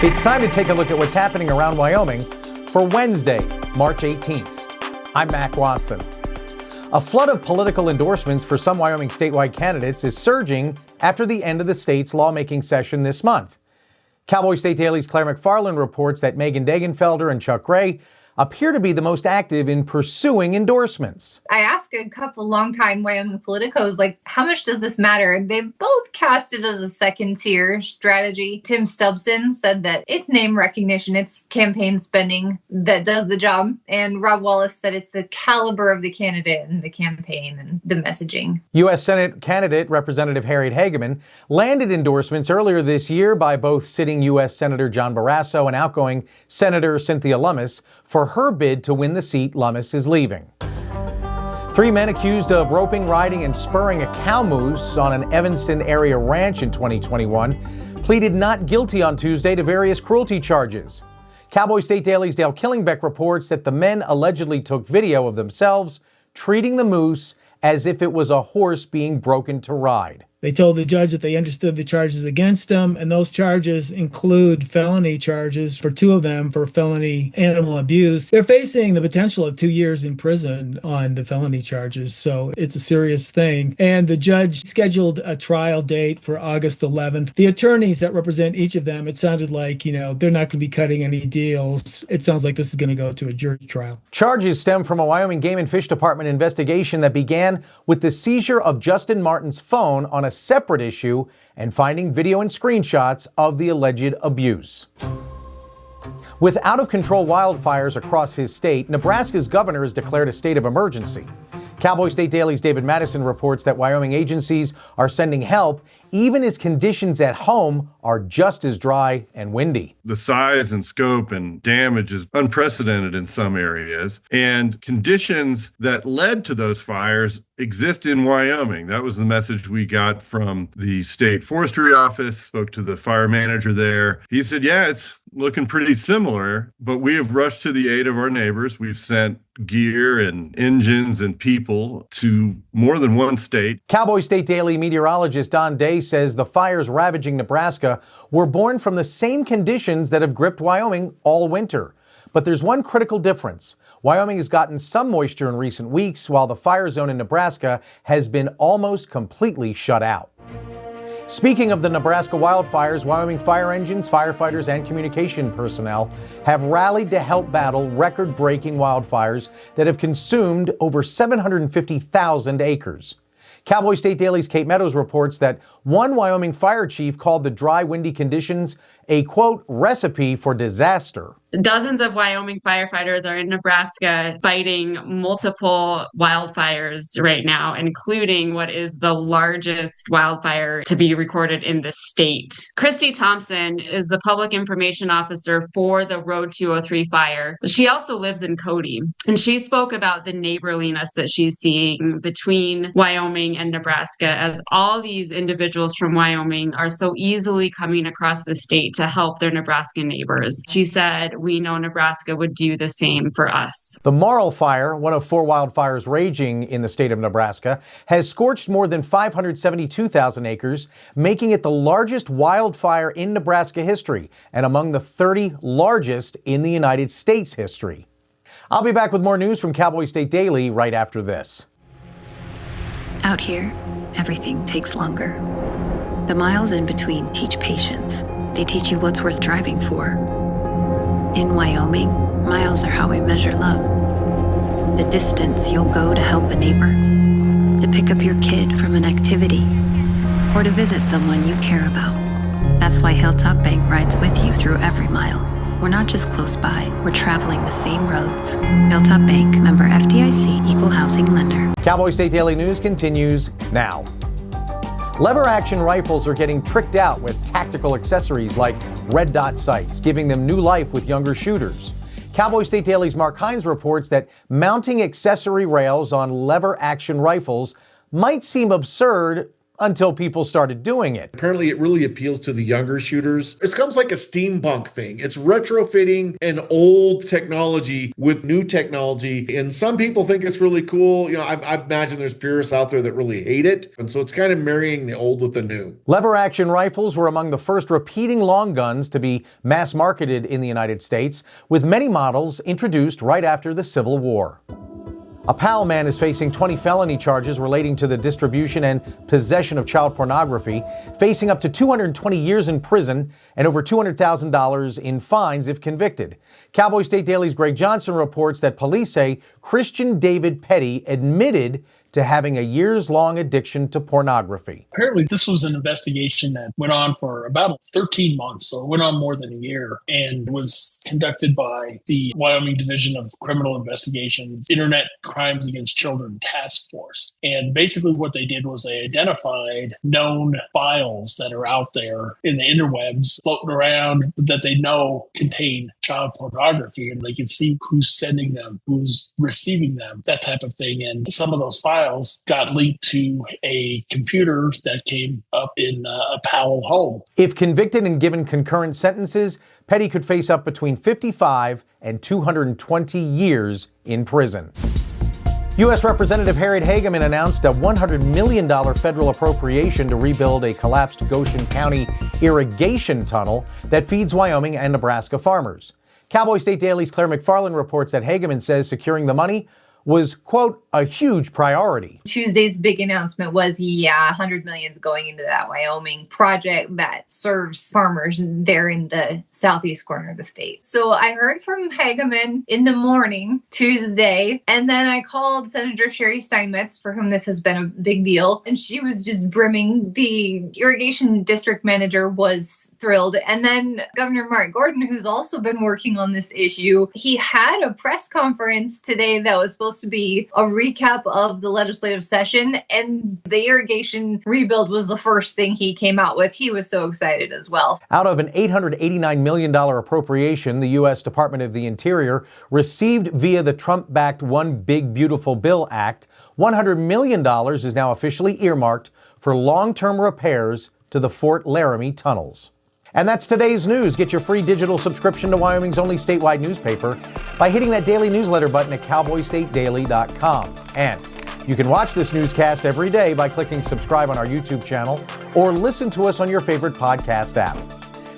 It's time to take a look at what's happening around Wyoming for Wednesday, March 18th. I'm Mac Watson. A flood of political endorsements for some Wyoming statewide candidates is surging after the end of the state's lawmaking session this month. Cowboy State Daily's Claire McFarland reports that Megan Degenfelder and Chuck Gray appear to be the most active in pursuing endorsements. I asked a couple longtime Wyoming politicos, how much does this matter? And they both cast it as a second-tier strategy. Tim Stubbson said that it's name recognition, it's campaign spending that does the job. And Rob Wallace said it's the caliber of the candidate and the campaign and the messaging. U.S. Senate candidate Representative Harriet Hageman landed endorsements earlier this year by both sitting U.S. Senator John Barrasso and outgoing Senator Cynthia Lummis for her bid to win the seat Lummis is leaving. 3 men accused of roping, riding, and spurring a cow moose on an Evanston area ranch in 2021 pleaded not guilty on Tuesday to various cruelty charges. Cowboy State Daily's Dale Killingbeck reports that the men allegedly took video of themselves treating the moose as if it was a horse being broken to ride. They told the judge that they understood the charges against them, and those charges include felony charges for 2 of them for felony animal abuse. They're facing the potential of 2 years in prison on the felony charges, so it's a serious thing. And the judge scheduled a trial date for August 11th. The attorneys that represent each of them, it sounded like, they're not going to be cutting any deals. It sounds like this is going to go to a jury trial. Charges stem from a Wyoming Game and Fish Department investigation that began with the seizure of Justin Martin's phone on a separate issue and finding video and screenshots of the alleged abuse. With out-of-control wildfires across his state, Nebraska's governor has declared a state of emergency. Cowboy State Daily's David Madison reports that Wyoming agencies are sending help even as conditions at home are just as dry and windy. The size and scope and damage is unprecedented in some areas, and conditions that led to those fires exist in Wyoming. That was the message we got from the state forestry office, spoke to the fire manager there. He said, yeah, it's looking pretty similar, but we have rushed to the aid of our neighbors. We've sent gear and engines and people to more than one state. Cowboy State Daily meteorologist Don Day says the fires ravaging Nebraska were born from the same conditions that have gripped Wyoming all winter. But there's one critical difference. Wyoming has gotten some moisture in recent weeks, while the fire zone in Nebraska has been almost completely shut out. Speaking of the Nebraska wildfires, Wyoming fire engines, firefighters, and communication personnel have rallied to help battle record-breaking wildfires that have consumed over 750,000 acres. Cowboy State Daily's Kate Meadows reports that one Wyoming fire chief called the dry, windy conditions a, quote, recipe for disaster. Dozens of Wyoming firefighters are in Nebraska fighting multiple wildfires right now, including what is the largest wildfire to be recorded in the state. Christy Thompson is the public information officer for the Road 203 fire. She also lives in Cody, and she spoke about the neighborliness that she's seeing between Wyoming and Nebraska, as all these individuals from Wyoming are so easily coming across the state to help their Nebraska neighbors. She said, we know Nebraska would do the same for us. The Marl Fire, one of 4 wildfires raging in the state of Nebraska, has scorched more than 572,000 acres, making it the largest wildfire in Nebraska history and among the 30 largest in the United States history. I'll be back with more news from Cowboy State Daily right after this. Out here, everything takes longer. The miles in between teach patience. They teach you what's worth driving for. In Wyoming, miles are how we measure love. The distance you'll go to help a neighbor, to pick up your kid from an activity, or to visit someone you care about. That's why Hilltop Bank rides with you through every mile. We're not just close by, we're traveling the same roads. Hilltop Bank, member FDIC, equal housing lender. Cowboy State Daily News continues now. Lever-action rifles are getting tricked out with tactical accessories like red dot sights, giving them new life with younger shooters. Cowboy State Daily's Mark Hines reports that mounting accessory rails on lever-action rifles might seem absurd until people started doing it. Apparently, it really appeals to the younger shooters. It's almost like a steampunk thing. It's retrofitting an old technology with new technology. And some people think it's really cool. You know, I imagine there's purists out there that really hate it. And so it's kind of marrying the old with the new. Lever-action rifles were among the first repeating long guns to be mass-marketed in the United States, with many models introduced right after the Civil War. A Powell man is facing 20 felony charges relating to the distribution and possession of child pornography, facing up to 220 years in prison and over $200,000 in fines if convicted. Cowboy State Daily's Greg Johnson reports that police say Christian David Petty admitted to having a years-long addiction to pornography. Apparently, this was an investigation that went on for about 13 months, so it went on more than a year, and was conducted by the Wyoming Division of Criminal Investigations Internet Crimes Against Children Task Force. And basically what they did was they identified known files that are out there in the interwebs floating around that they know contain child pornography, and they can see who's sending them, who's receiving them, that type of thing. And some of those files got linked to a computer that came up in a Powell home. If convicted and given concurrent sentences, Petty could face up between 55 and 220 years in prison. U.S. Representative Harriet Hageman announced a $100 million federal appropriation to rebuild a collapsed Goshen County irrigation tunnel that feeds Wyoming and Nebraska farmers. Cowboy State Daily's Claire McFarland reports that Hageman says securing the money was, quote, a huge priority. Tuesday's big announcement was, $100 million is going into that Wyoming project that serves farmers there in the southeast corner of the state. So I heard from Hageman in the morning, Tuesday, and then I called Senator Sherry Steinmetz, for whom this has been a big deal, and she was just brimming. The irrigation district manager was thrilled. And then Governor Mark Gordon, who's also been working on this issue, he had a press conference today that was supposed to be a recap of the legislative session, and the irrigation rebuild was the first thing he came out with. He was so excited as well. Out of an $889 million appropriation the U.S. Department of the Interior received via the Trump-backed One Big Beautiful Bill Act, $100 million is now officially earmarked for long-term repairs to the Fort Laramie tunnels. And that's today's news. Get your free digital subscription to Wyoming's only statewide newspaper by hitting that daily newsletter button at cowboystatedaily.com. And you can watch this newscast every day by clicking subscribe on our YouTube channel or listen to us on your favorite podcast app.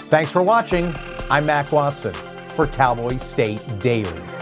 Thanks for watching. I'm Mac Watson for Cowboy State Daily.